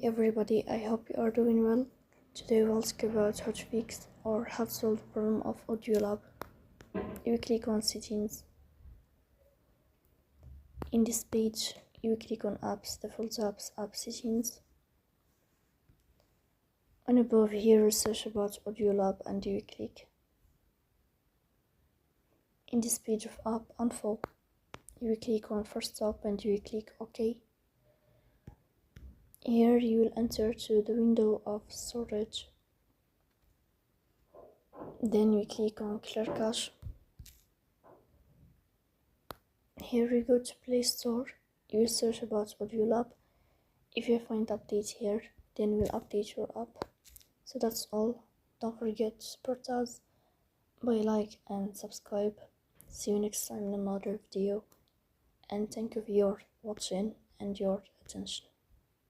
everybody, I hope you are doing well. Today we'll talk about how to fix or how to solve the problem of Audiolab. You click on settings. In this page, you click on apps, default apps, app settings. And above here, search about Audiolab and you click. In this page of app info, you click on first stop and you click OK. Here you will enter to the window of storage. Then we click on clear cache. Here we go to Play Store. You will search about Audiolab. If you find update here, then we'll update your app. So that's all. Don't forget to support us by like and subscribe. See you next time in another video. And thank you for your watching and your attention.